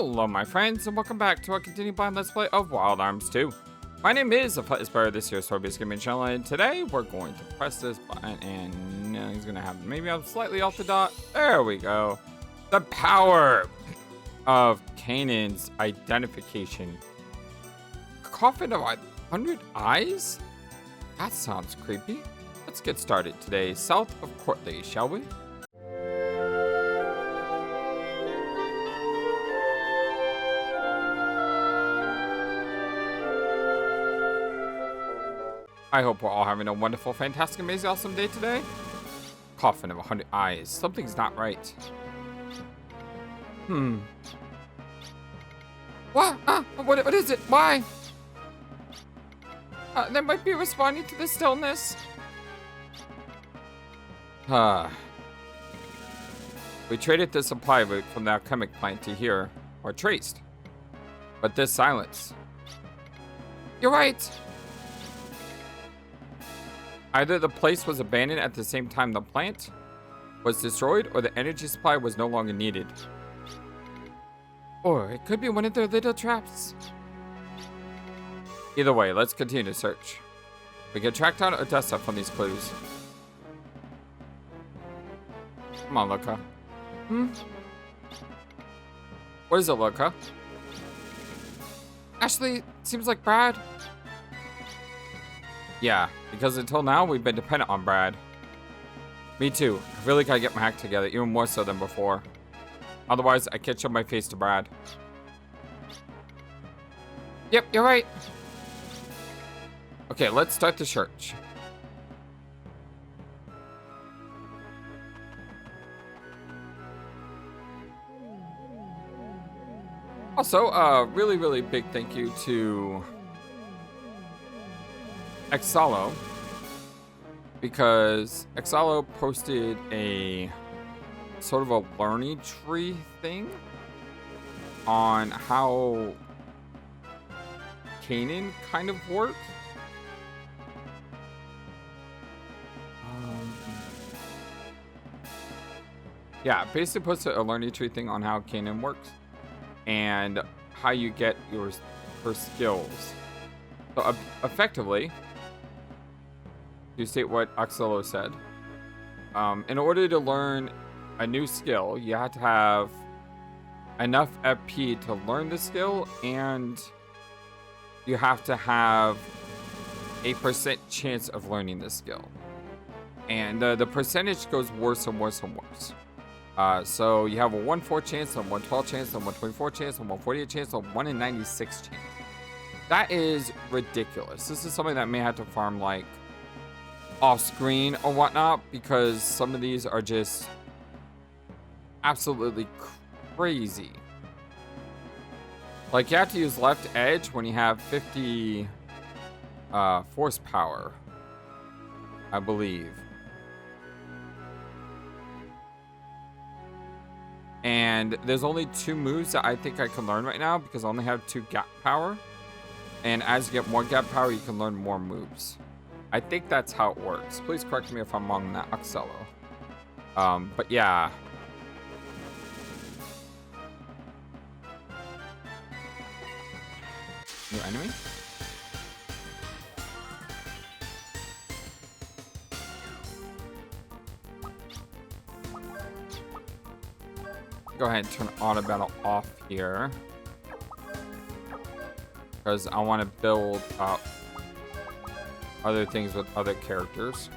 Hello, my friends, and welcome back to our continued blind Let's Play of Wild Arms 2. My name is FlightlessBird, this here Sword Magess Gaming channel, and today we're going to press this button, and he's going to have maybe I'm slightly off the dot. There we go. The power of Canaan's identification. Coffin of 100 eyes? That sounds creepy. Let's get started today, south of Courtley, shall we? I hope we're all having a wonderful, fantastic, amazing, awesome day today. Coffin of 100 eyes. Something's not right. What? What is it? Why? They might be responding to the stillness. We traded the supply route from the alchemic plant to here, or traced. But this silence. You're right. Either the place was abandoned at the same time the plant was destroyed, or the energy supply was no longer needed. Or it could be one of their little traps. Either way, let's continue to search. We can track down Odessa from these clues. Come on, Luca. What is it, Luca? Ashley, seems like Brad. Yeah, because until now, we've been dependent on Brad. Me too. I really gotta get my act together, even more so than before. Otherwise, I can't show my face to Brad. Yep, you're right. Okay, let's start the search. Also, really big thank you to Exalo, because Exalo posted a sort of a learning tree thing on how Canaan kind of works. Yeah, basically posted a learning tree thing on how Canaan works and how you get your skills. So effectively, to state what Axelo said, in order to learn a new skill, you have to have enough FP to learn the skill, and you have to have a % chance of learning the skill. And the percentage goes worse and worse and worse. So you have a 1/4 chance, a 1/12 chance, a 1/24 chance, a 1/48 chance, a 1 in 96 chance. That is ridiculous. This is something that may have to farm like off screen or whatnot, because some of these are just absolutely crazy. Like, you have to use left edge when you have 50 force power, I believe. And there's only 2 moves that I think I can learn right now, because I only have 2 gap power. And as you get more gap power, you can learn more moves. I think that's how it works. Please correct me if I'm wrong on that, Axelo. But yeah. New enemy? Go ahead and turn auto battle off here, because I want to build up other things with other characters.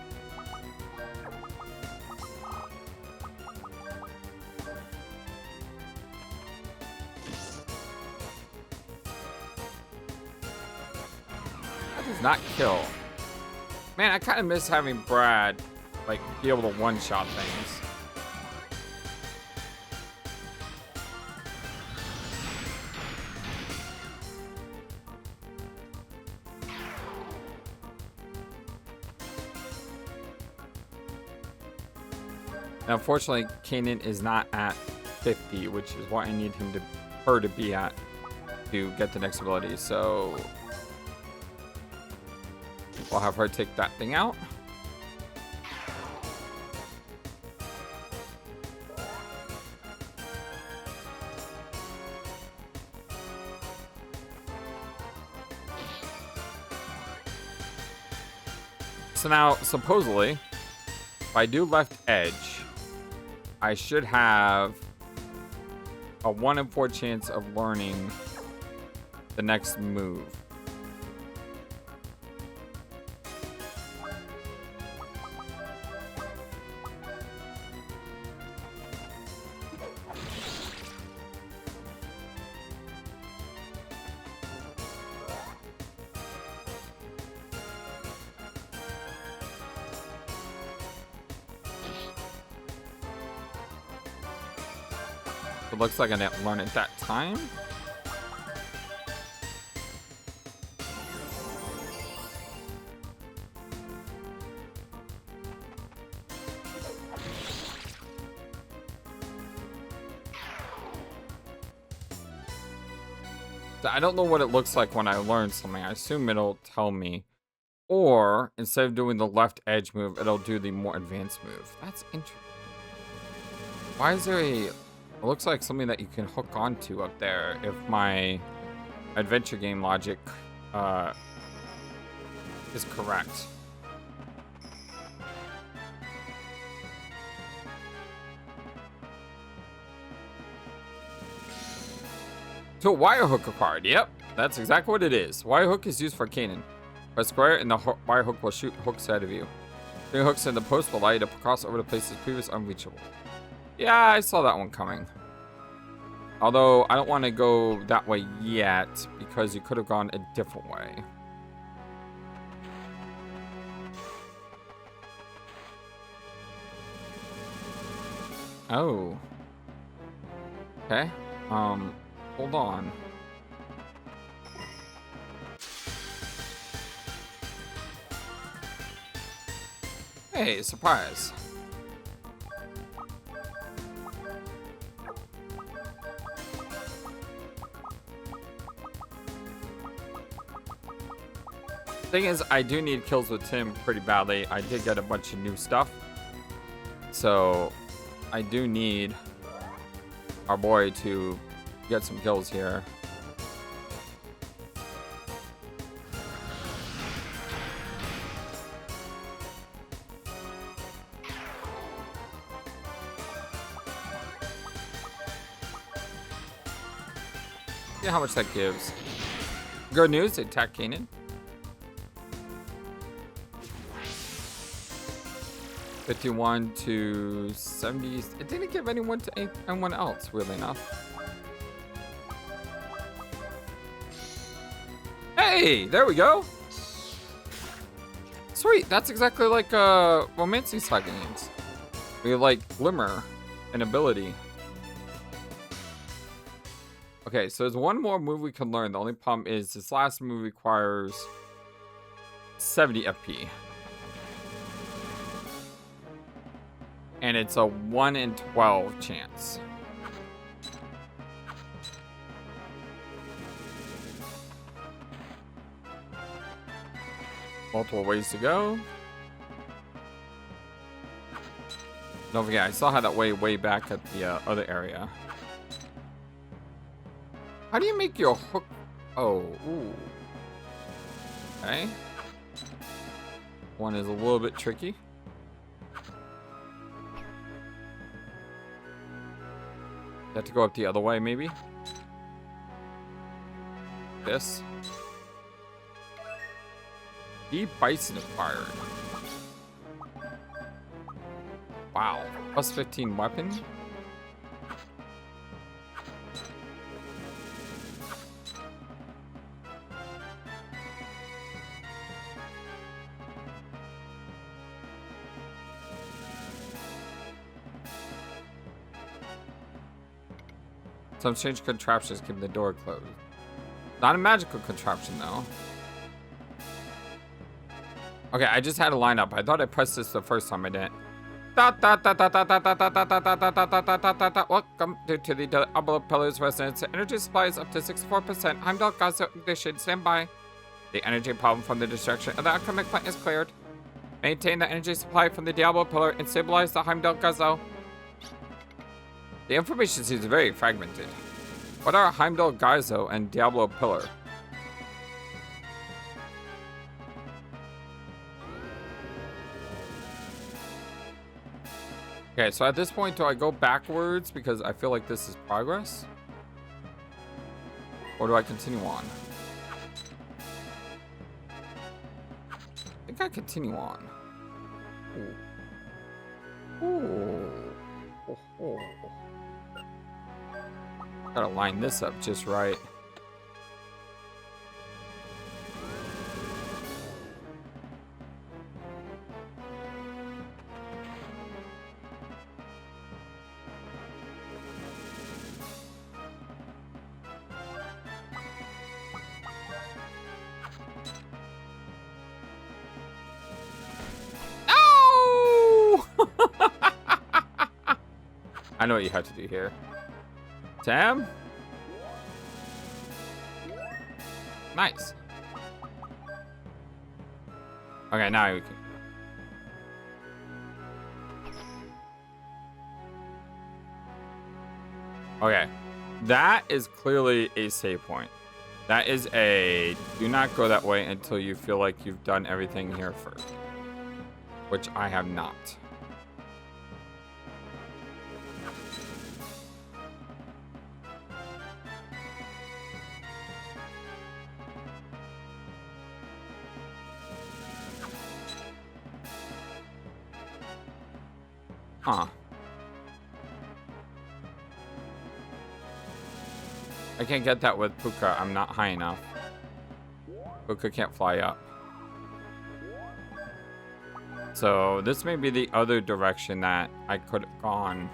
That does not kill. Man, I kind of miss having Brad, like, be able to one-shot things. And unfortunately, Canaan is not at 50, which is what I need her to be at to get the next ability. So we'll have her take that thing out. So now, supposedly, if I do left edge, I should have a 1 in 4 chance of learning the next move. It looks like I didn't learn it that time. So I don't know what it looks like when I learn something. I assume it'll tell me. Or instead of doing the left edge move, it'll do the more advanced move. That's interesting. Why is there a... It looks like something that you can hook onto up there if my adventure game logic is correct. So a wire hook required. Yep, that's exactly what it is. Wire hook is used for Kanon. Press square and the wire hook will shoot hooks out of you. The hooks in the post will allow you to cross over to places previously unreachable. Yeah, I saw that one coming. Although, I don't want to go that way yet, because you could have gone a different way. Oh. Okay. Hold on. Hey, surprise. Thing is, I do need kills with Tim pretty badly. I did get a bunch of new stuff. So, I do need our boy to get some kills here. See how much that gives. Good news, they attack Kanon. 51 to 70. It didn't give anyone to anyone else, really enough. Hey, there we go. Sweet, that's exactly like romancing style games. We like glimmer and ability. Okay, so there's one more move we can learn. The only problem is this last move requires 70 FP. And it's a 1 in 12 chance. Multiple ways to go. Don't forget, I still had that way back at the other area. How do you make your hook? Oh, ooh. Okay. One is a little bit tricky. You have to go up the other way, maybe. This. Deep Bison acquired. Wow. Plus 15 weapon. Some strange contraptions keep the door closed. Not a magical contraption, though. Okay, I just had a lineup. I thought I pressed this the first time I didn't. Welcome to the double pillars residence. Energy supply is up to 64%. Heimdall Gaza ignition. Stand by. The energy problem from the destruction of the alchemic plant is cleared. Maintain the energy supply from the Diablo pillar and stabilize the Heimdall Gaza. The information seems very fragmented. What are Heimdall Gaizo and Diablo Pillar? Okay, so at this point, do I go backwards because I feel like this is progress? Or do I continue on? I think I continue on. Ooh. Ooh. Oh, oh. Gotta line this up just right. I know what you have to do here. Tam? Nice. Okay, now we can. Okay. That is clearly a save point. That is a do not go that way until you feel like you've done everything here first. Which I have not. Huh. I can't get that with Puka. I'm not high enough. Puka can't fly up. So this may be the other direction that I could have gone.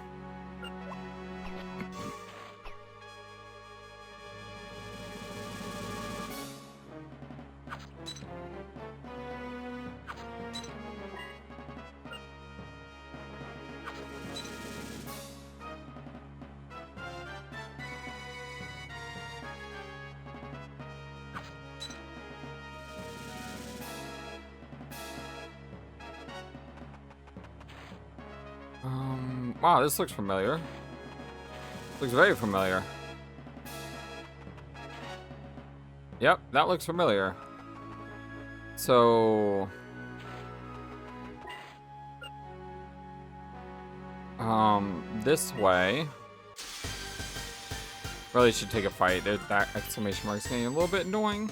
Wow, this looks familiar. Looks very familiar. Yep, that looks familiar. So... this way. Really should take a fight. There's that exclamation mark's getting a little bit annoying.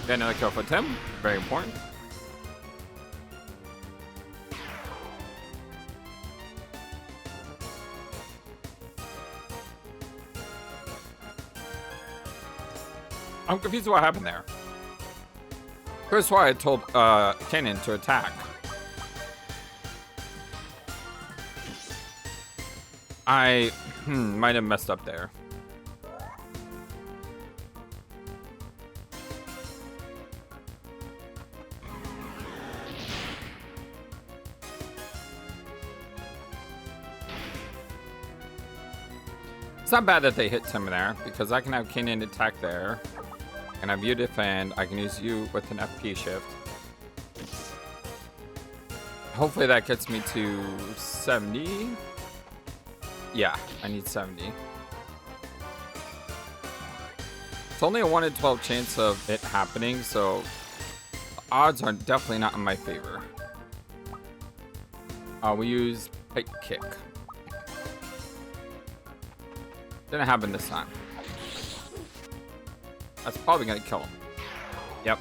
Get another kill for Tim. Very important. I'm confused what happened there. Here's why I told Kenan to attack. I might have messed up there. It's not bad that they hit Tim there, because I can have Kenan attack there. And have you defend. I can use you with an FP shift. Hopefully that gets me to 70. Yeah, I need 70. It's only a 1 in 12 chance of it happening, so the odds are definitely not in my favor. We use Pike Kick. Didn't happen this time. That's probably gonna kill him. Yep.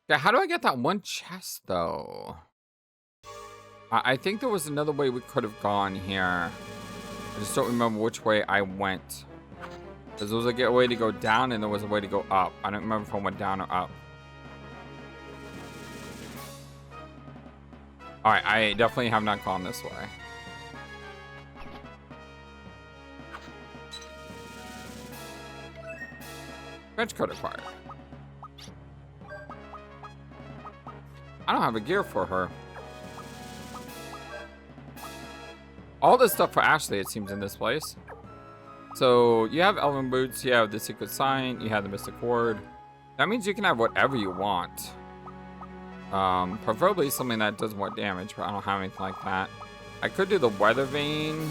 Yeah, how do I get that one chest though? I think there was another way we could have gone here. I just don't remember which way I went. Because there was a way to go down and there was a way to go up. I don't remember if I went down or up. Alright, I definitely have not gone this way. Fetch code acquired. I don't have a gear for her. All this stuff for Ashley, it seems, in this place. So, you have Elven Boots, you have the Secret Sign, you have the Mystic Ward. That means you can have whatever you want. Preferably something that does more damage, but I don't have anything like that. I could do the weather vane.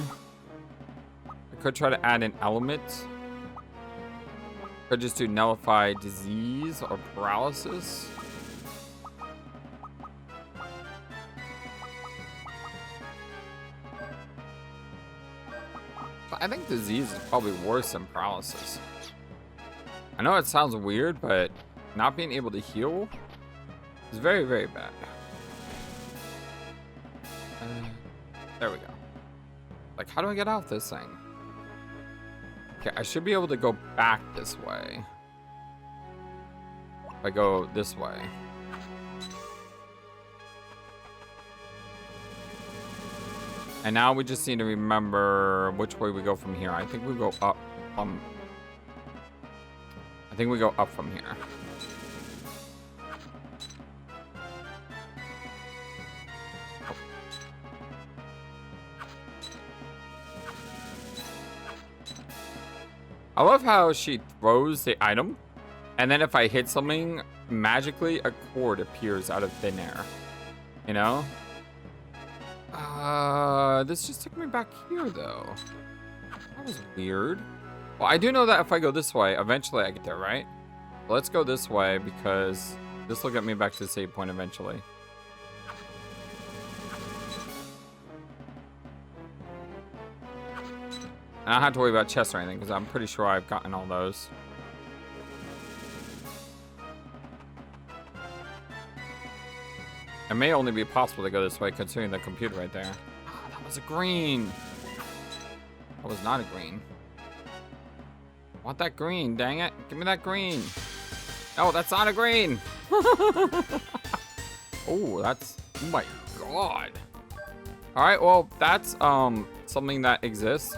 I could try to add an element. Could just do nullify disease or paralysis. But I think disease is probably worse than paralysis. I know it sounds weird, but not being able to heal is very, very bad. There we go. Like, how do I get out this thing? Okay, I should be able to go back this way. If I go this way. And now we just need to remember which way we go from here. I think we go up from... I think we go up from here. I love how she throws the item, and then if I hit something, magically a cord appears out of thin air. You know? This just took me back here, though. That was weird. Well, I do know that if I go this way, eventually I get there, right? Well, let's go this way, because this will get me back to the save point eventually. And I don't have to worry about chests or anything, because I'm pretty sure I've gotten all those. It may only be possible to go this way, considering the computer right there. Oh, that was a green. That was not a green. I want that green, dang it. Give me that green. Oh, that's not a green. Oh, that's... Oh my god. Alright, well, that's something that exists.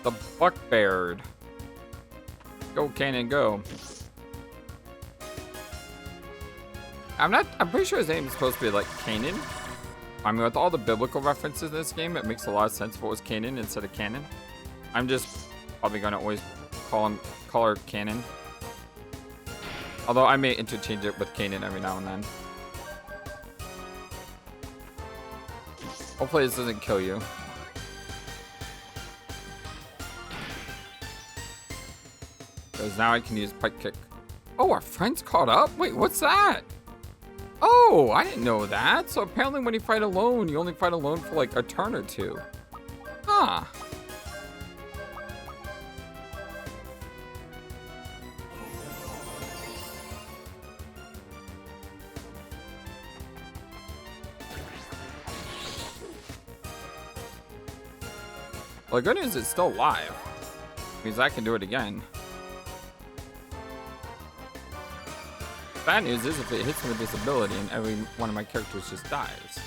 The buckbeard. Go, Cannon, go. I'm pretty sure his name is supposed to be like Canaan. I mean, with all the biblical references in this game, it makes a lot of sense if it was Canaan instead of Cannon. I'm just probably gonna always call her Cannon. Although I may interchange it with Canaan every now and then. Hopefully this doesn't kill you. Because now I can use pike kick. Oh, our friend's caught up? Wait, what's that? Oh, I didn't know that. So apparently when you fight alone, you only fight alone for like a turn or two. Huh. Well, the good news is it's still alive. Means I can do it again. Bad news is if it hits me with this ability and every one of my characters just dies.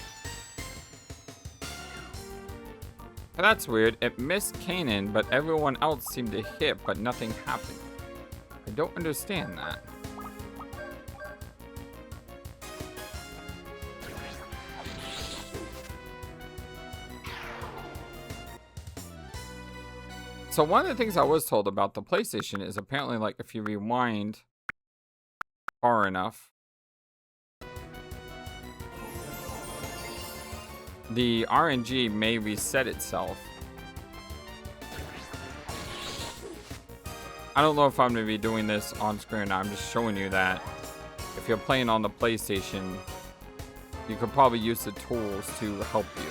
And that's weird. It missed Kanan, but everyone else seemed to hit, but nothing happened. I don't understand that. So one of the things I was told about the PlayStation is apparently like if you rewind far enough, the RNG may reset itself. I don't know if I'm going to be doing this on screen or not. I'm just showing you that if you're playing on the PlayStation, you could probably use the tools to help you.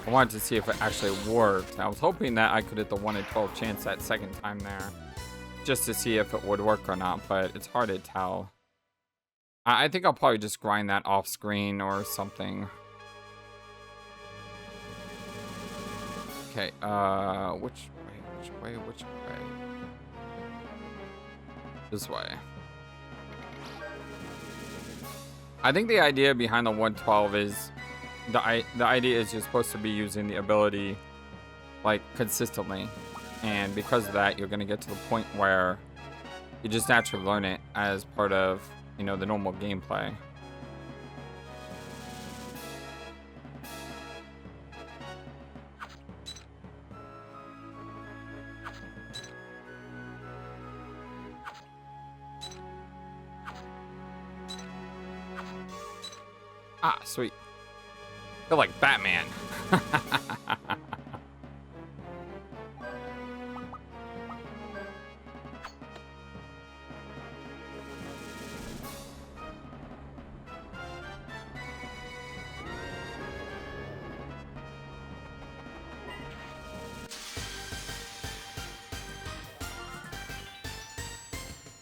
I wanted to see if it actually worked. I was hoping that I could hit the 1 in 12 chance that second time there, just to see if it would work or not, but it's hard to tell. I think I'll probably just grind that off screen or something. Okay, which way? This way. I think the idea behind the 112 is the idea is you're supposed to be using the ability like consistently, and because of that you're going to get to the point where you just naturally learn it as part of, you know, the normal gameplay. Ah, sweet. Feel like Batman.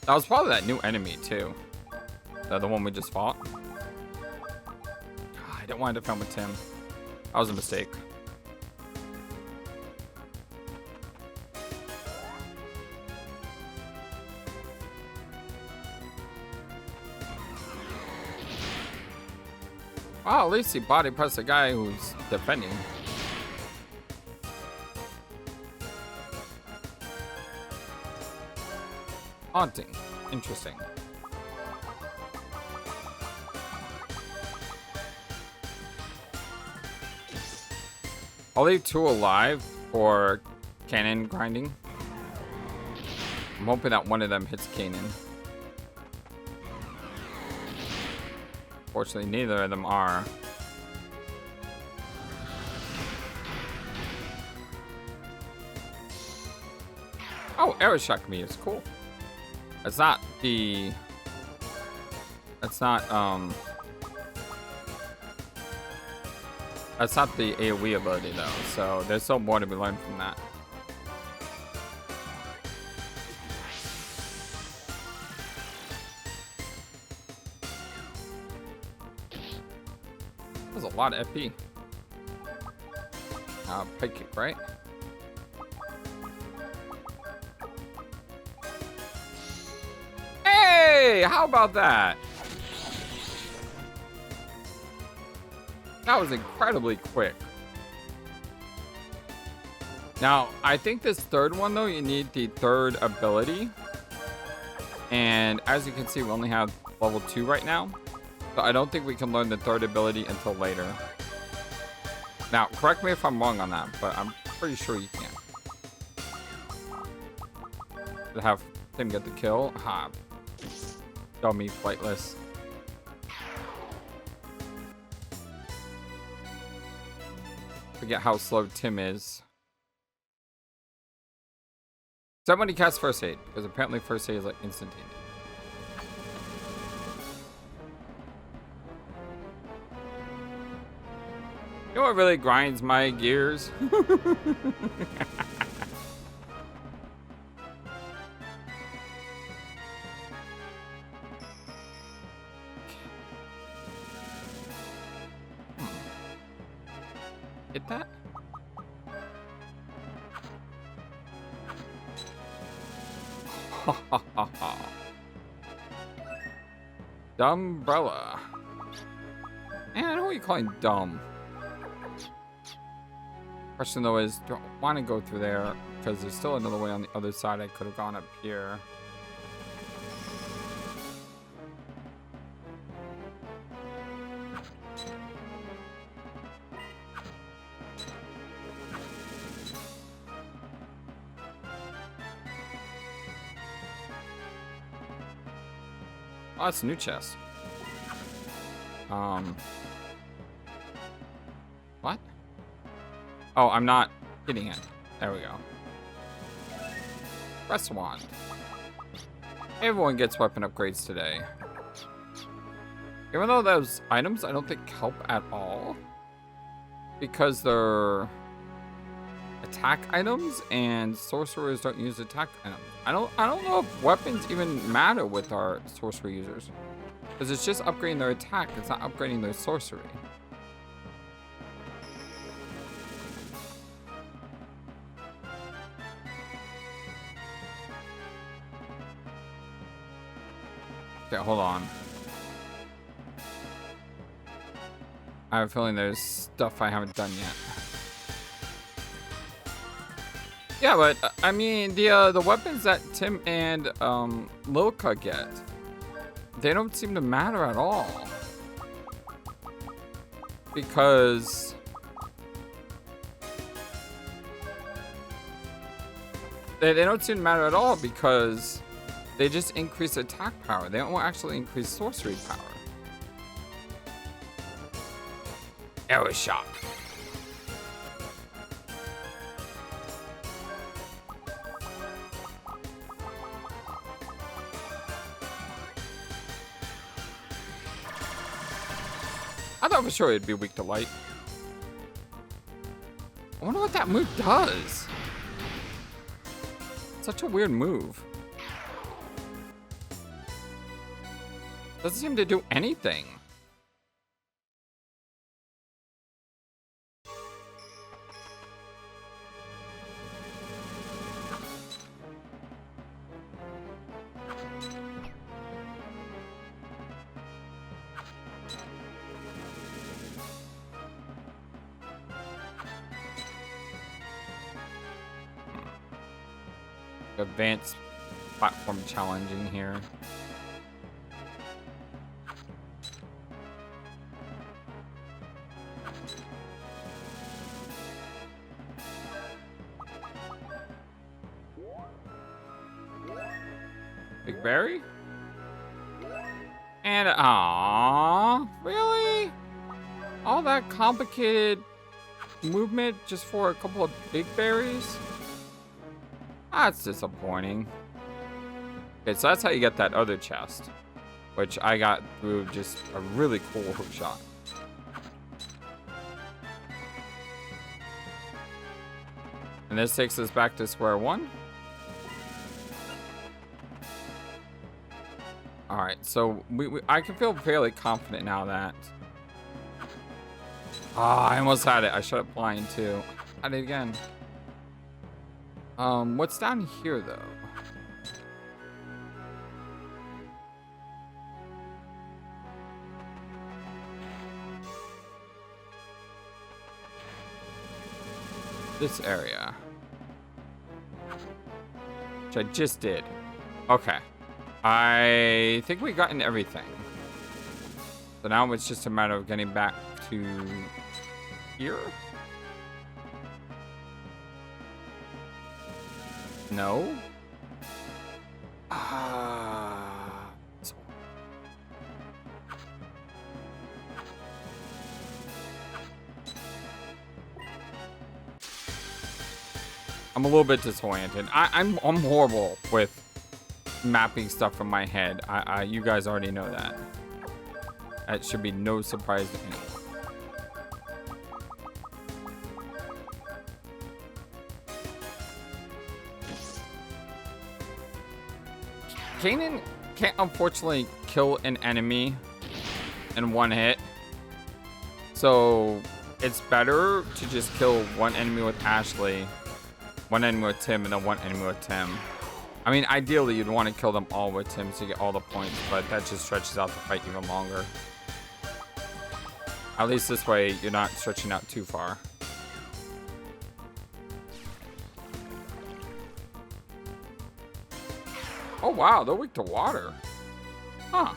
That was probably that new enemy too. The one we just fought. I don't want to film with Tim. That was a mistake. Wow, at least he body pressed the guy who's defending. Haunting. Interesting. I'll leave 2 alive for cannon grinding. I'm hoping that one of them hits Kanan. Fortunately, neither of them are. Oh, arrow shock me is cool. It's not the... That's not the AoE ability though, so there's still more to be learned from that. That's a lot of FP. Peg kick, right? Hey, how about that? That was incredibly quick. Now, I think this third one, though, you need the third ability. And as you can see, we only have level 2 right now. So I don't think we can learn the third ability until later. Now, correct me if I'm wrong on that, but I'm pretty sure you can. To have him get the kill. Ha. Dummy Flightless. Forget how slow Tim is. Somebody cast first aid, because apparently first aid is like instantaneous. You know what really grinds my gears? Hit that? Dumbrella. Man, I know what you're calling dumb. Question though is, do I want to go through there? Because there's still another way on the other side. I could have gone up here. Oh, it's a new chest. What? Oh, I'm not hitting it. There we go. Press wand. Everyone gets weapon upgrades today. Even though those items I don't think help at all. Because they're attack items and sorcerers don't use attack items. I don't know if weapons even matter with our sorcery users. Because it's just upgrading their attack, it's not upgrading their sorcery. Okay, hold on. I have a feeling there's stuff I haven't done yet. Yeah, but I mean the weapons that Tim and Lilka get, they don't seem to matter at all. Because they don't seem to matter at all because they just increase attack power. They don't actually increase sorcery power. Arrow shot. I thought for sure it'd be weak to light. I wonder what that move does. Such a weird move. Doesn't seem to do anything. Advanced platform challenge in here. Big berry? And really? All that complicated movement just for a couple of big berries? That's disappointing. Okay, so that's how you get that other chest, which I got through just a really cool hook shot. And this takes us back to square one. All right, so I can feel fairly confident now that. I almost had it. I shut up blind too. I did it again. What's down here though? This area. Which I just did. Okay. I think we gotten everything. So now it's just a matter of getting back to here. No. I'm a little bit disoriented. I'm horrible with mapping stuff from my head. You guys already know that. That should be no surprise to anyone. Kanan can't unfortunately kill an enemy in one hit. So it's better to just kill one enemy with Ashley, one enemy with Tim, and then one enemy with Tim. I mean, ideally, you'd want to kill them all with Tim to get all the points, but that just stretches out the fight even longer. At least this way, you're not stretching out too far. Oh, wow, they're weak to water. Huh. I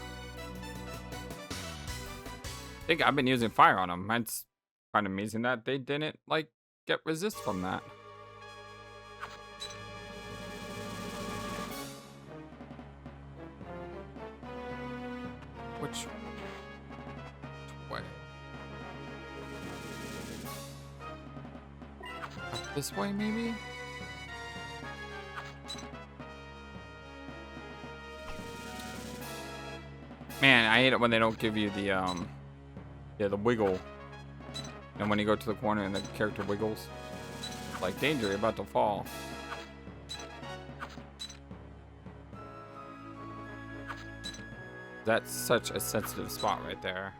think I've been using fire on them. It's kind of amazing that they didn't, like, get resist from that. Which way? Up this way, maybe? Man, I hate it when they don't give you the the wiggle. And when you go to the corner and the character wiggles. Like, danger, you're about to fall. That's such a sensitive spot right there.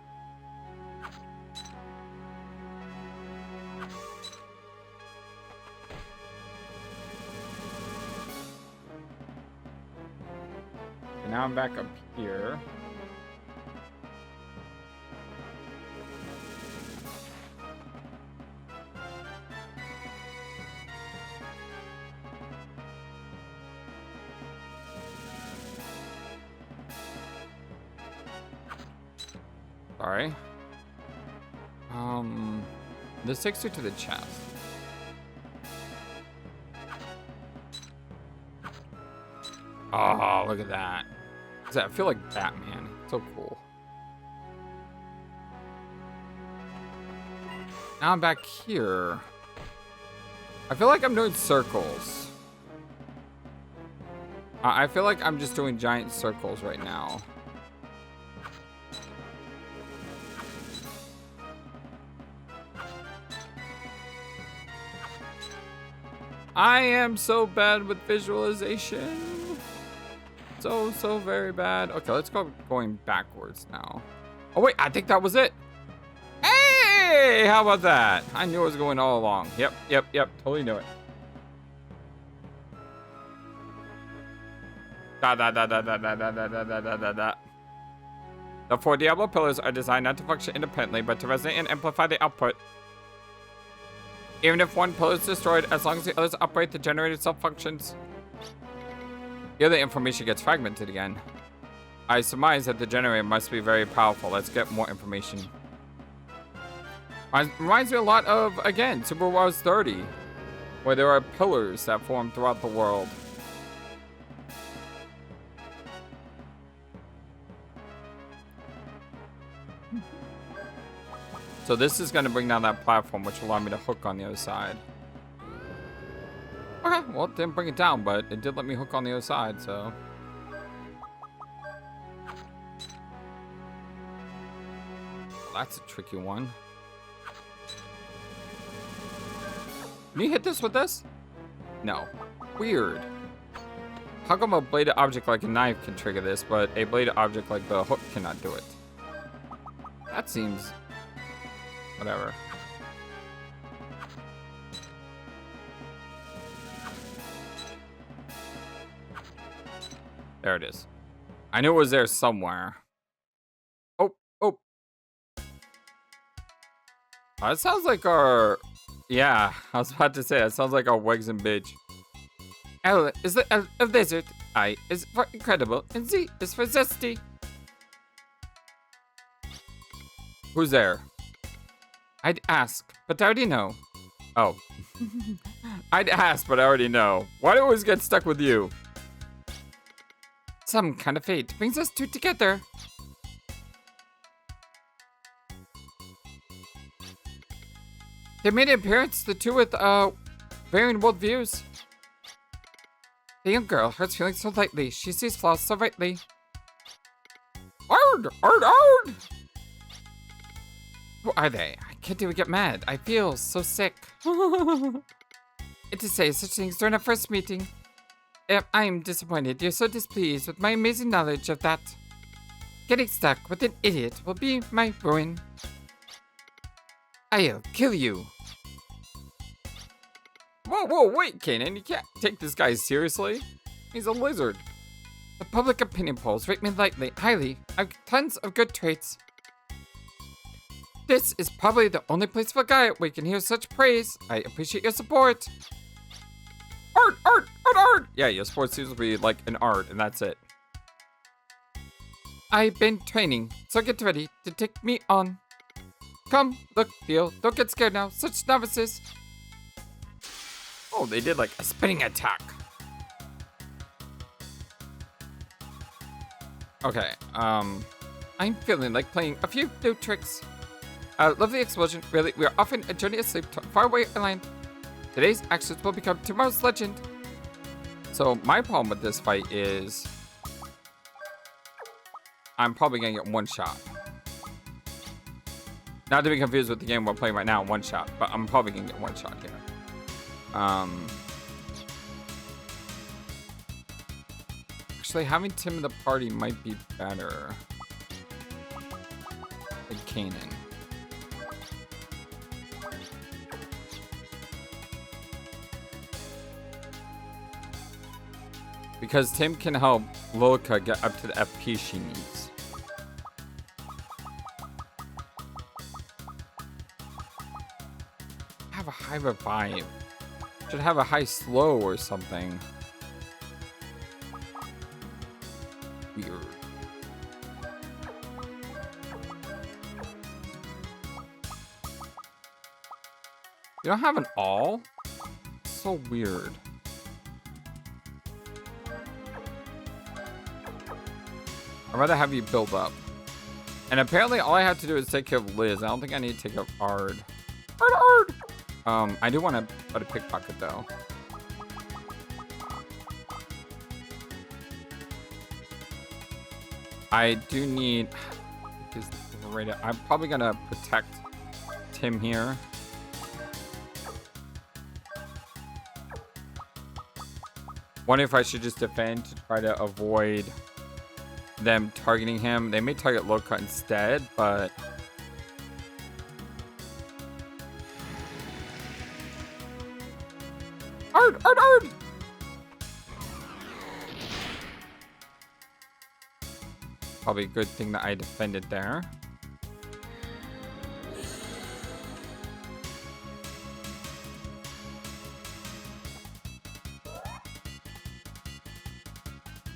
And now I'm back up here. Sorry. This takes you to the chest. Oh, look at that. I feel like Batman. So cool. Now I'm back here. I feel like I'm doing circles. I feel like I'm just doing giant circles right now. I am so bad with visualization. So very bad. Okay, let's go going backwards now. Oh wait, I think that was it. Hey, how about that? I knew it was going all along. Yep. Totally knew it. The 4 Diablo pillars are designed not to function independently, but to resonate and amplify the output. Even if one pillar is destroyed, as long as the others operate, the generator still functions. Here the information gets fragmented again. I surmise that the generator must be very powerful. Let's get more information. Reminds me a lot of, again, Super Wars 30, where there are pillars that form throughout the world. So this is going to bring down that platform, which will allow me to hook on the other side. Okay, well, it didn't bring it down, but it did let me hook on the other side, so. That's a tricky one. Can you hit this with this? No. Weird. How come a bladed object like a knife can trigger this, but a bladed object like the hook cannot do it? That seems... whatever. There it is. I knew it was there somewhere. Oh. It sounds like our... yeah, I was about to say, it sounds like our Wags and Bitch. L is the L of desert, I is for incredible, and Z is for zesty. Who's there? I'd ask, but I already know. Oh. I'd ask, but I already know. Why do I always get stuck with you? Some kind of fate brings us two together. They made an appearance, the two with, varying worldviews. The young girl hurts feelings so lightly. She sees flaws so rightly. Ard! Who are they? I can't even get mad. I feel so sick. And to say such things during our first meeting. I'm disappointed. You're so displeased with my amazing knowledge of that. Getting stuck with an idiot will be my ruin. I'll kill you. Whoa, wait, Kanan. You can't take this guy seriously. He's a lizard. The public opinion polls rate me highly. I've tons of good traits. This is probably the only place for Filgaia where you can hear such praise. I appreciate your support. Art! Yeah, your support seems to be like an art, and that's it. I've been training, so get ready to take me on. Come, look, feel, don't get scared now. Such novices. Oh, they did like a spinning attack. Okay, I'm feeling like playing a few new tricks. Lovely explosion, really. We are often a journey asleep to a faraway island. Today's actions will become tomorrow's legend. So my problem with this fight is I'm probably gonna get one shot. Not to be confused with the game we're playing right now, one shot, but I'm probably gonna get one shot here. Actually, having Tim in the party might be better than Kanan. Because Tim can help Lolica get up to the FP she needs. Have a high revive. Should have a high slow or something. Weird. You don't have an all? So weird. I'd rather have you build up. And apparently all I have to do is take care of Liz. I don't think I need to take care of Ard. I do want to put a pickpocket though. I do need. I'm probably gonna protect Tim here. Wonder if I should just defend to try to avoid them targeting him. They may target Loka instead, but Ard! Probably a good thing that I defended there.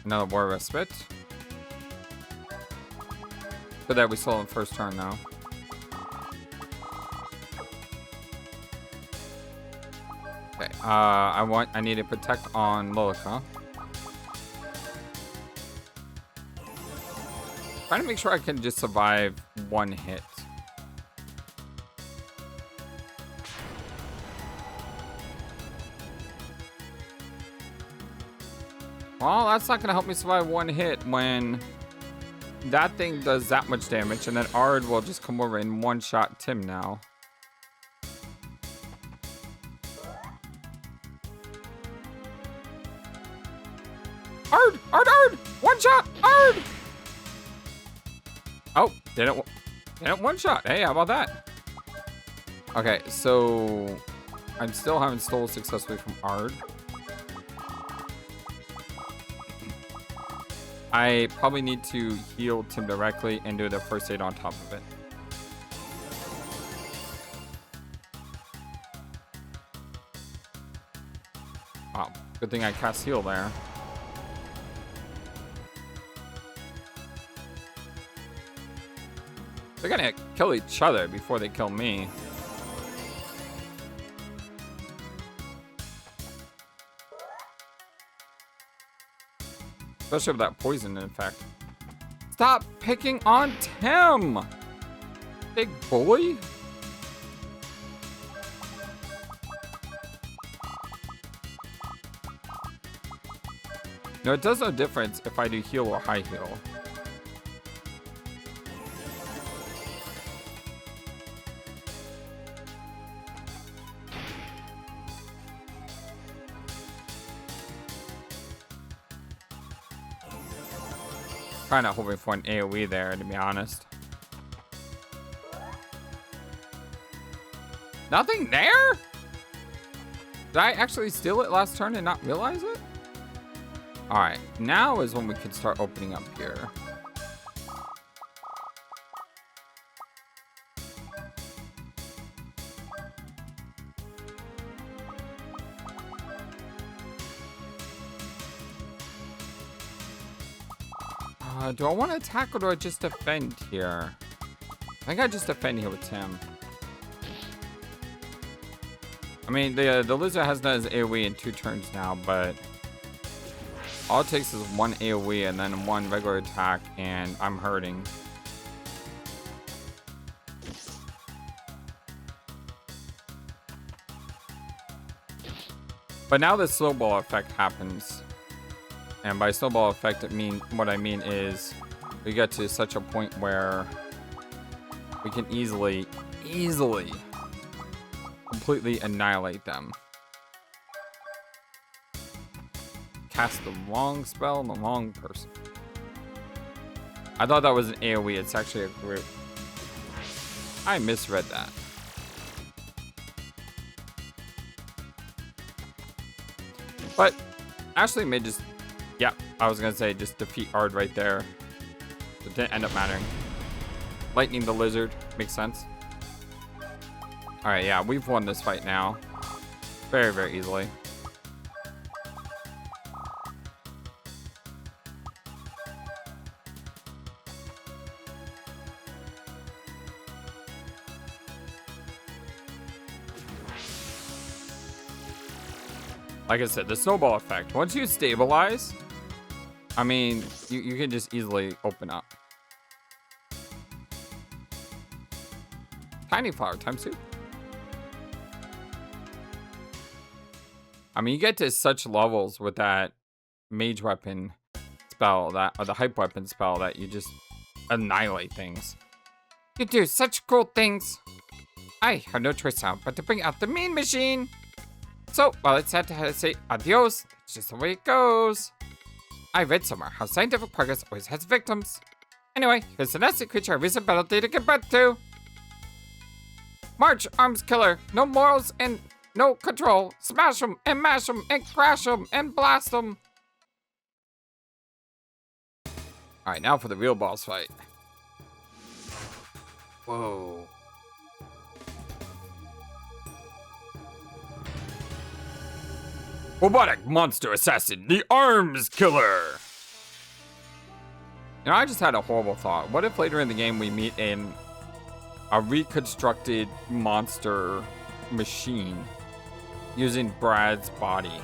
Another war respite. Good that we saw in the first turn though. Okay, I need to protect on Lolica. Trying to make sure I can just survive one hit. Well, that's not gonna help me survive one hit when that thing does that much damage, and then Ard will just come over and one-shot Tim now. Ard! One shot! Ard! Oh, didn't one shot. Hey, how about that? Okay, so I'm still having stole successfully from Ard. I probably need to heal Tim directly and do the first aid on top of it. Wow, good thing I cast heal there. They're gonna kill each other before they kill me. Especially with that poison in effect. Stop picking on Tim! Big bully? No, it does no difference if I do heal or high heal. Kind of hoping for an AoE there, to be honest. Nothing there? Did I actually steal it last turn and not realize it? Alright, now is when we can start opening up here. Do I want to attack or do I just defend here? I think I just defend here with Tim. I mean, the lizard has done his AoE in 2 turns now, but all it takes is one AoE and then one regular attack, and I'm hurting. But now the snowball effect happens. And by snowball effect, what I mean is we get to such a point where we can easily completely annihilate them. Cast the wrong spell on the wrong person. I thought that was an AoE. It's actually a group. I misread that. But Ashley may just... Yeah, I was gonna say just defeat Ard right there. It didn't end up mattering. Lightning the lizard makes sense. All right, yeah, we've won this fight now, very, very easily. Like I said, the snowball effect. Once you stabilize, I mean, you can just easily open up. Tiny flower times 2. I mean, you get to such levels with that mage weapon spell, or the hype weapon spell, that you just annihilate things. You do such cool things. I have no choice now but to bring out the mean machine. So, while it's sad to say adios, it's just the way it goes. I read somewhere how scientific progress always has victims. Anyway, here's the nasty creature I recent penalty to give birth to. March, arms killer. No morals and no control. Smash 'em and mash 'em and crash 'em and blast 'em. Alright, now for the real boss fight. Whoa. Robotic monster assassin, the arms killer. You know, I just had a horrible thought. What if later in the game we meet a reconstructed monster machine using Brad's body?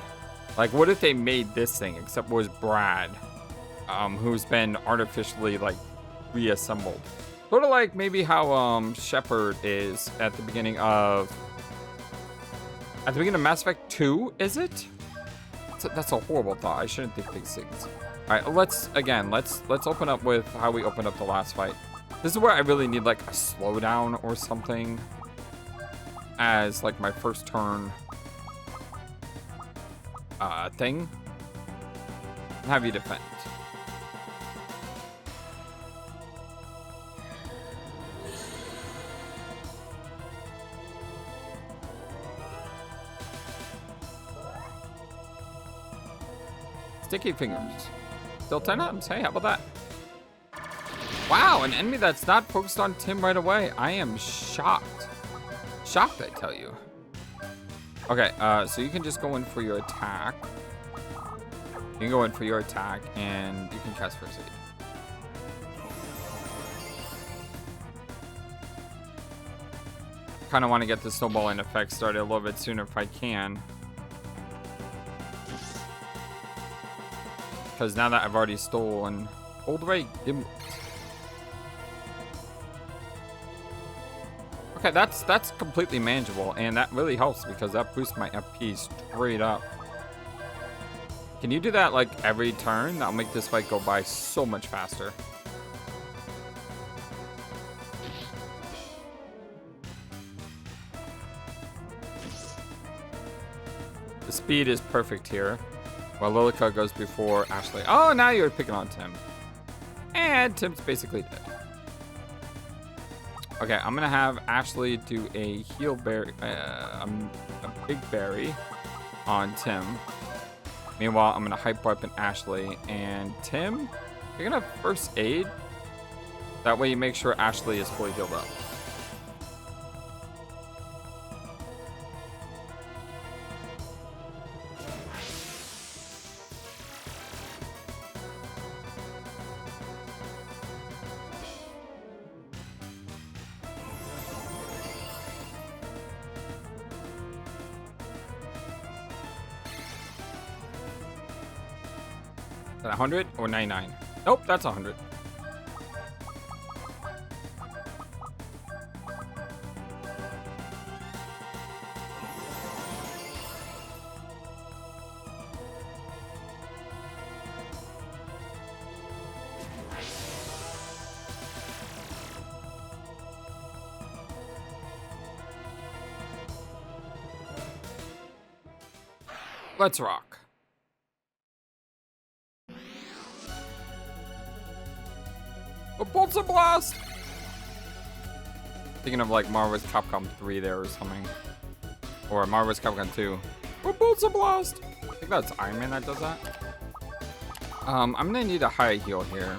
Like, what if they made this thing, except it was Brad, who's been artificially, like, reassembled? Sort of like maybe how Shepard is at the beginning of Mass Effect 2, is it? That's a horrible thought. I shouldn't think these things. All right, let's open up with how we opened up the last fight. This is where I really need like a slowdown or something as like my first turn thing. Have you defend. Sticky fingers. Still 10 items. Hey, how about that? Wow, an enemy that's not focused on Tim right away. I am shocked. Shocked, I tell you. Okay, so you can just go in for your attack. You can go in for your attack, and you can cast First Aid. Kind of want to get the snowballing effect started a little bit sooner if I can. Because now that I've already stolen Old Ray Gimlet. Okay, that's completely manageable, and that really helps because that boosts my FP straight up. Can you do that like every turn? That'll make this fight go by so much faster. The speed is perfect here. While Lilica goes before Ashley. Oh, now you're picking on Tim. And Tim's basically dead. Okay, I'm gonna have Ashley do a heal berry, a big berry on Tim. Meanwhile, I'm gonna hype weapon Ashley and Tim. You're gonna first aid. That way you make sure Ashley is fully healed up. Is that 100 or 99? Nope, that's 100. Let's rock. A Bolts of Blast! Thinking of like Marvel's Capcom 3 there or something. Or Marvel's Capcom 2. A Bolts of Blast! I think that's Iron Man that does that. I'm gonna need a high heal here.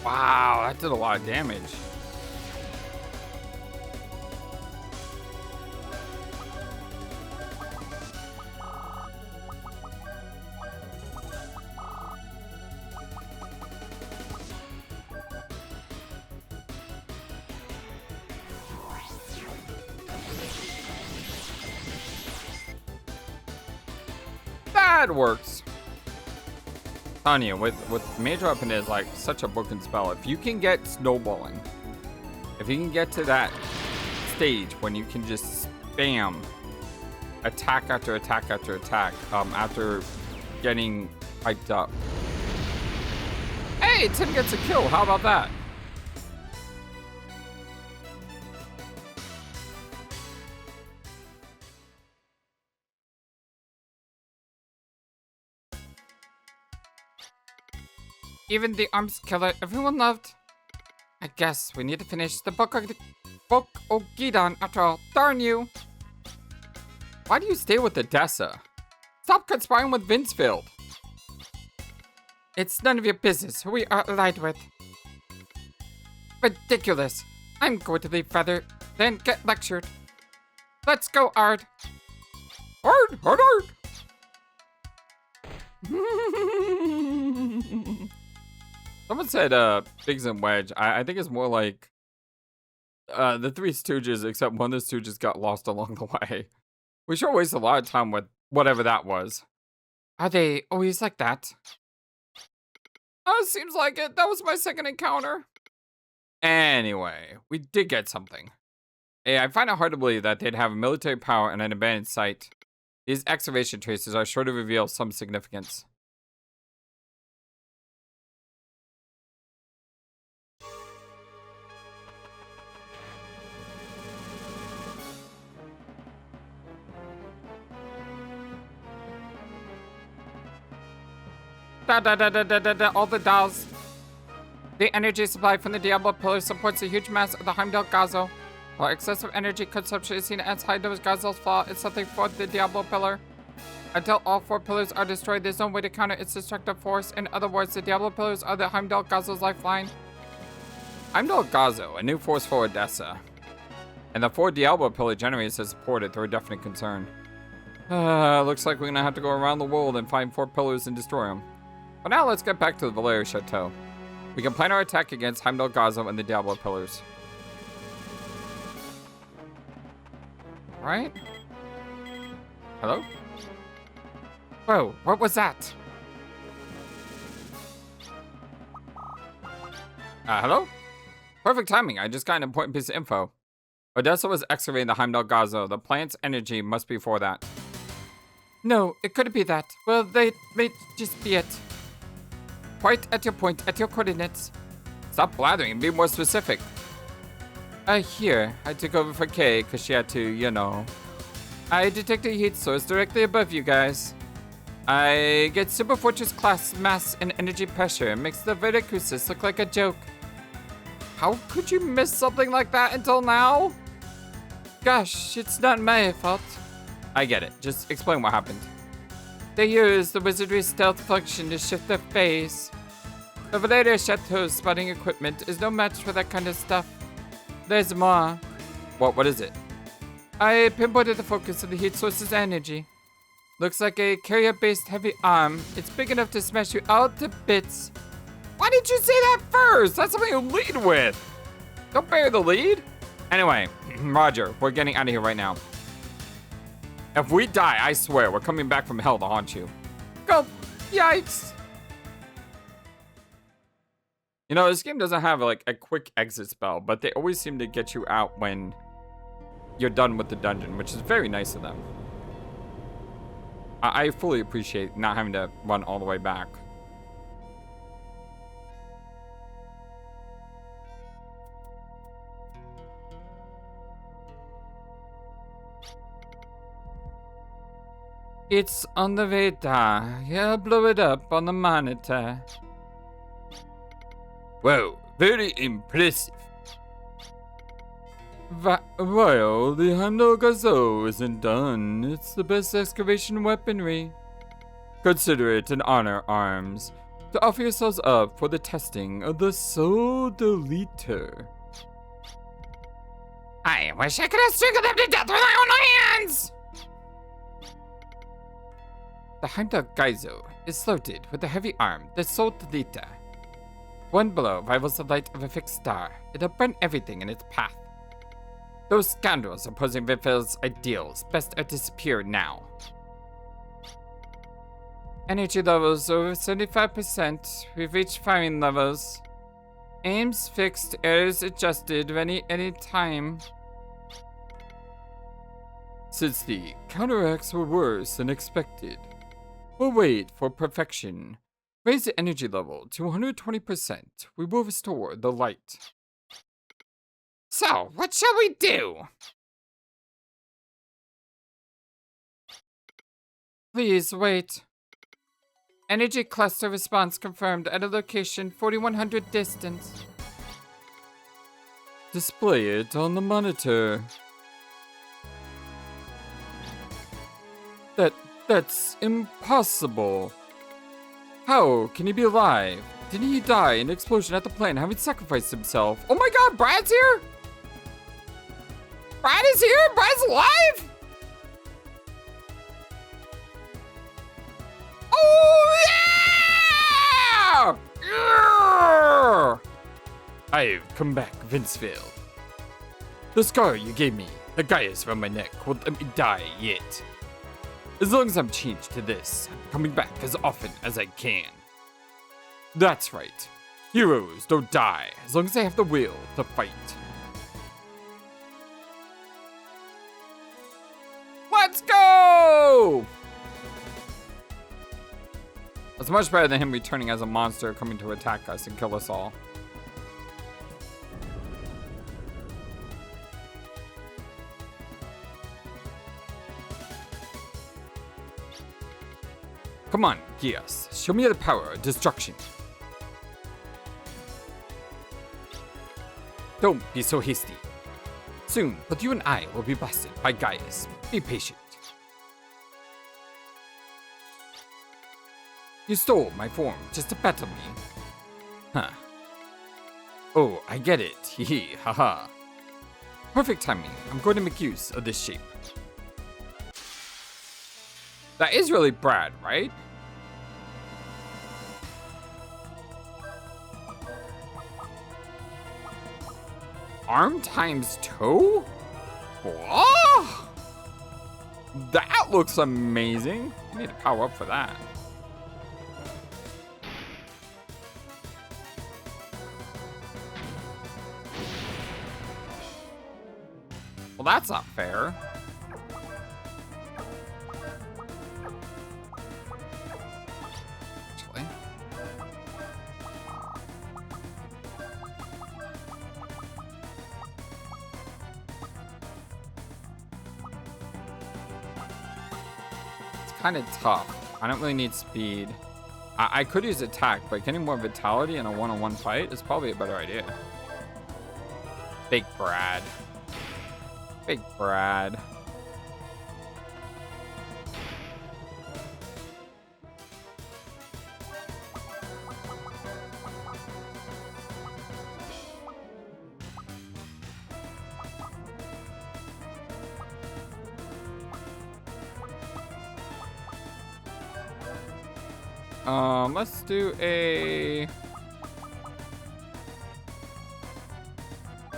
Wow, that did a lot of damage. that works. On you, with major weapon is like such a broken spell. If you can get snowballing, if you can get to that stage when you can just spam attack after attack after attack, after getting hyped up. Hey, Tim gets a kill. How about that? Even the arms killer everyone loved. I guess we need to finish the book of Gidan after all. Darn you! Why do you stay with Odessa? Stop conspiring with Vincefield. It's none of your business who we are allied with. Ridiculous. I'm going to leave Feather, then get lectured. Let's go, Ard. Ard, Ard, Ard. Someone said Biggs and Wedge. I think it's more like the Three Stooges, except one of the Stooges got lost along the way. We sure waste a lot of time with whatever that was. Are they always like that? Oh, seems like it. That was my second encounter. Anyway, we did get something. Hey, I find it hard to believe that they'd have military power in an abandoned site. These excavation traces are sure to reveal some significance. All the dolls. The energy supply from the Diablo pillar supports the huge mass of the Heimdall Gazo. While excessive energy consumption is seen as Heimdall Gazo's flaw, it's something for the Diablo pillar. Until all 4 pillars are destroyed, there's no way to counter its destructive force. In other words, the Diablo pillars are the Heimdall Gazo's lifeline. Heimdall Gazo, a new force for Odessa. And the 4 Diablo pillar generators that support it, they're a definite concern. Looks like we're gonna have to go around the world and find 4 pillars and destroy them. But now let's get back to the Valeria Chateau. We can plan our attack against Heimdall Gazo and the Diablo pillars. Right? Hello? Whoa, what was that? Hello? Perfect timing, I just got an important piece of info. Odessa was excavating the Heimdall Gazo. The plant's energy must be for that. No, it couldn't be that. Well, they may just be it. Quite at your point, at your coordinates. Stop blathering and be more specific. Here, I took over for Kay because she had to, you know. I detect a heat source directly above you guys. I get super fortress class mass and energy pressure. It makes the Veracrucis look like a joke. How could you miss something like that until now? Gosh, it's not my fault. I get it. Just explain what happened. They use the wizardry stealth function to shift their phase. The Valeria Chateau's spotting equipment is no match for that kind of stuff. There's more. What is it? I pinpointed the focus of the heat source's energy. Looks like a carrier-based heavy arm. It's big enough to smash you all to bits. Why didn't you say that first? That's something you lead with. Don't bury the lead. Anyway, Roger, we're getting out of here right now. If we die, I swear, we're coming back from hell to haunt you. Go! Yikes! You know, this game doesn't have, like, a quick exit spell, but they always seem to get you out when you're done with the dungeon, which is very nice of them. I fully appreciate not having to run all the way back. It's on the way down. Yeah, blow it up on the monitor. Whoa, very impressive. Well, the Heimdall Gazo isn't done. It's the best excavation weaponry. Consider it an honor, Arms, to offer yourselves up for the testing of the Soul Deleter. I wish I could have strangled them to death with my own hands! The Heimdall Gazo is loaded with a heavy arm, the Soul Deleter. One blow rivals the light of a fixed star. It'll burn everything in its path. Those scoundrels opposing Vinfield's ideals best are disappear now. Energy levels over 75%. We've reached firing levels. Aims fixed, errors adjusted, ready any time. Since the counteracts were worse than expected, we'll wait for perfection. Raise the energy level to 120%. We will restore the light. So, what shall we do? Please wait. Energy cluster response confirmed at a location 4100 distance. Display it on the monitor. That's impossible. How can he be alive? Didn't he die in an explosion at the plant having sacrificed himself? Oh my god, Brad's here? Brad is here? Brad's alive? Oh yeah! Yeah! I've come back, Vincefield. The scar you gave me, the Gaius around my neck, won't let me die yet. As long as I'm changed to this, I'm coming back as often as I can. That's right. Heroes don't die as long as they have the will to fight. Let's go! That's much better than him returning as a monster coming to attack us and kill us all. Come on, Gias. Show me the power of destruction. Don't be so hasty. Soon, both you and I will be blasted by Gaius. Be patient. You stole my form just to battle me. Huh. Oh, I get it. Hee haha. Perfect timing. I'm going to make use of this shape. That is really Brad, right? Arm times toe? Whoa! That looks amazing. I need to power up for that. Well, that's not fair. Actually. It's kind of tough. I don't really need speed. I could use attack, but getting more vitality in a one-on-one fight is probably a better idea. Big Brad. Big Brad. Let's do a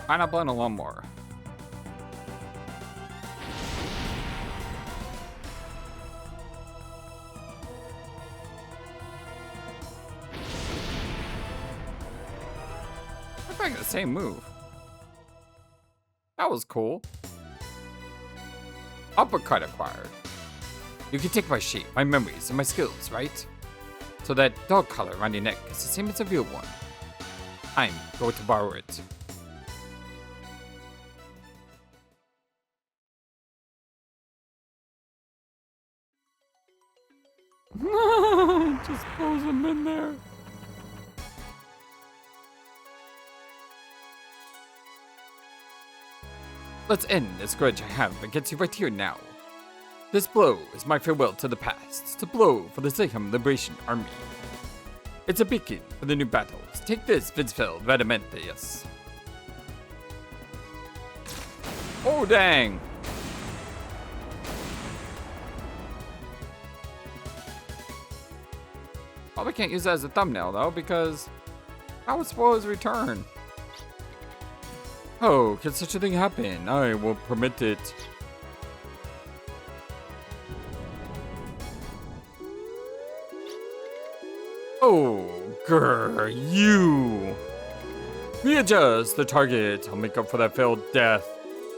pineapple and a lawnmower. Looks like the same move. That was cool. Uppercut acquired. You can take my shape, my memories, and my skills, right? So that dog collar around your neck is the same as a real one. I'm going to borrow it. Just pose him in there. Let's end this grudge I have against you right here now. This blow is my farewell to the past. It's a blow for the Zayham Liberation Army. It's a beacon for the new battles. Take this, Vidsfeld Radamantheus. Oh, dang. Probably can't use that as a thumbnail, though, because I would spoil his return. Oh, can such a thing happen? I will permit it. Oh, grr, you! Readjust the target. I'll make up for that failed death.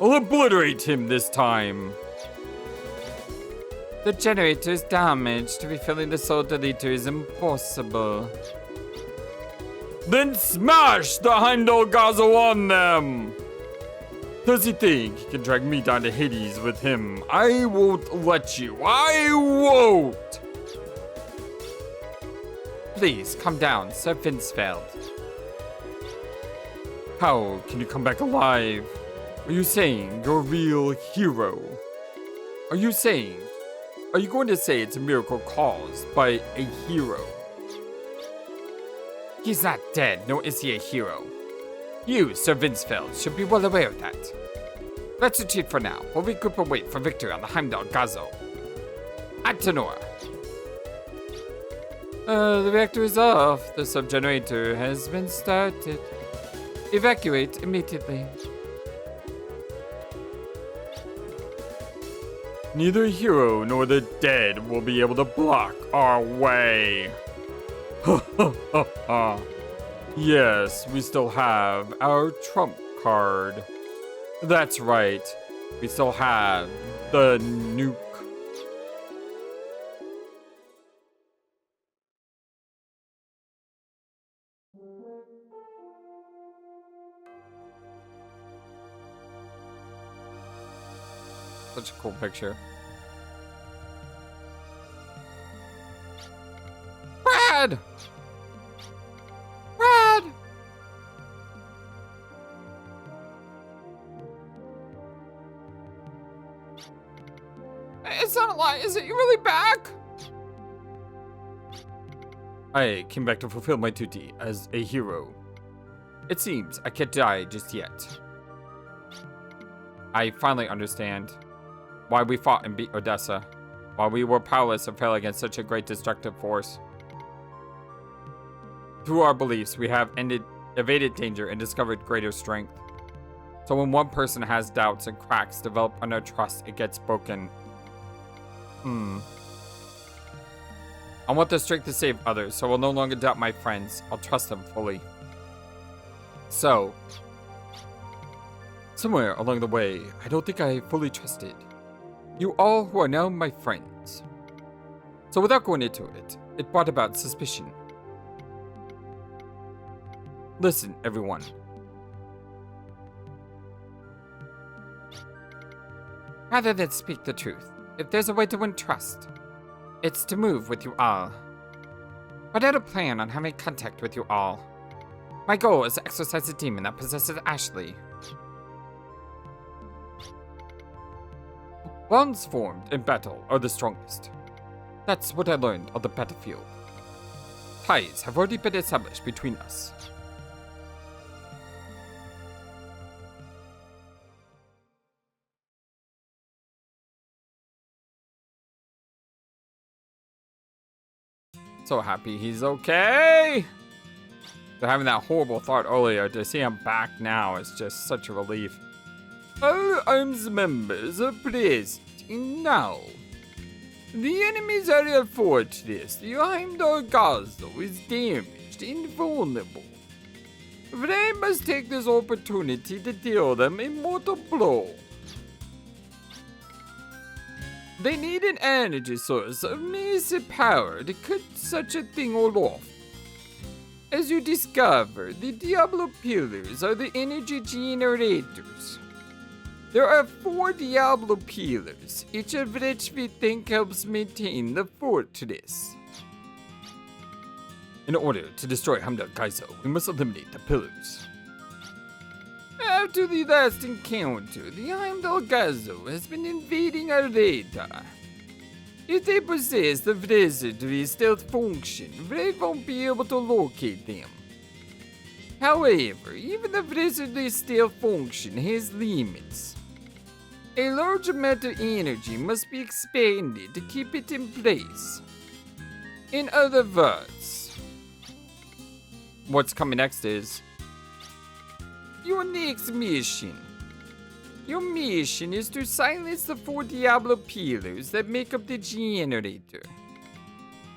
I'll obliterate him this time. The generator is damaged. Refilling the soul deleter is impossible. Then smash the Heimdall Gazel on them! Does he think he can drag me down to Hades with him? I won't let you. I won't! Please, calm down, Sir Finsfeld. How can you come back alive? Are you saying you're a real hero? Are you going to say it's a miracle caused by a hero? He's not dead, nor is he a hero. You, Sir Finsfeld, should be well aware of that. Let's retreat for now. We'll regroup and wait for victory on the Heimdall Gazel. Antenora. The reactor is off. The sub-generator has been started. Evacuate immediately. Neither hero nor the dead will be able to block our way. Ha ha ha ha. Yes, we still have our trump card. That's right. We still have the nuke. Such a cool picture. Brad! Brad! It's not a lie, is it? You really back? I came back to fulfill my duty as a hero. It seems I can't die just yet. I finally understand why we fought and beat Odessa, why we were powerless to fail against such a great destructive force. Through our beliefs, we have evaded danger and discovered greater strength. So when one person has doubts and cracks develop under trust, it gets broken. I want the strength to save others, so I'll no longer doubt my friends. I'll trust them fully. So, somewhere along the way, I don't think I fully trusted you all who are now my friends. So without going into it, it brought about suspicion. Listen, everyone. Rather than speak the truth, if there's a way to win trust, it's to move with you all. But I had a plan on having contact with you all. My goal is to exorcise the demon that possesses Ashley. Bonds formed in battle are the strongest. That's what I learned on the battlefield. Ties have already been established between us. So happy he's okay. They're having that horrible thought earlier. To see him back now is just such a relief. All arms members are present now. The enemy's area fortress, the Heimdall Gazel, is damaged and vulnerable. They must take this opportunity to deal them a mortal blow. They need an energy source of massive power to cut such a thing all off. As you discover, the Diablo Pillars are the energy generators. There are 4 Diablo Pillars, each of which we think helps maintain the fortress. In order to destroy Heimdall Gazel, we must eliminate the pillars. After the last encounter, the Heimdall Gazel has been invading our radar. If they possess the wizardry stealth function, we won't be able to locate them. However, even the wizardly stealth function has limits. A large amount of energy must be expended to keep it in place. In other words, what's coming next is your next mission. Your mission is to silence the 4 Diablo Pillars that make up the generator.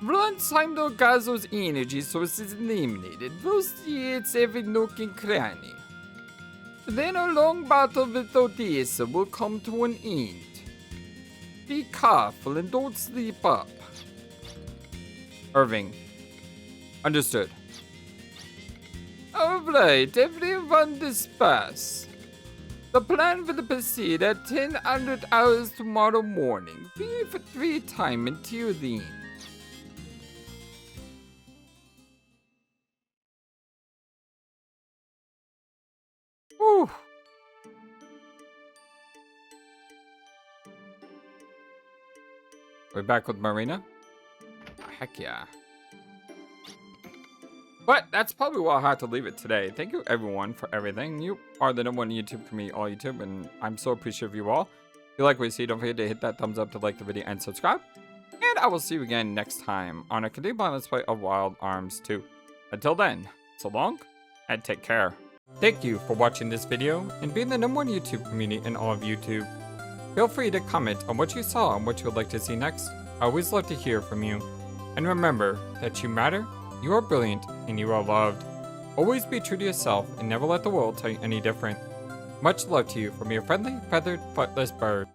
Once Heimdall Gazo's energy source is eliminated, we'll see its every nook and cranny. Then a long battle with Odessa will come to an end. Be careful and don't sleep up. Irving. Understood. Alright, everyone disperse. The plan will proceed at 1000 hours tomorrow morning. Be for free time until then. Whew. We're back with Marina. Heck yeah. But that's probably where I'll have to leave it today. Thank you everyone for everything. You are the #1 YouTube for me, all YouTube, and I'm so appreciative of you all. If you like what you see, don't forget to hit that thumbs up to like the video and subscribe. And I will see you again next time on a continued Let's Play of Wild Arms 2. Until then, so long, and take care. Thank you for watching this video and being the #1 YouTube community in all of YouTube. Feel free to comment on what you saw and what you would like to see next. I always love to hear from you. And remember that you matter, you are brilliant, and you are loved. Always be true to yourself and never let the world tell you any different. Much love to you from your friendly, feathered, flightless bird.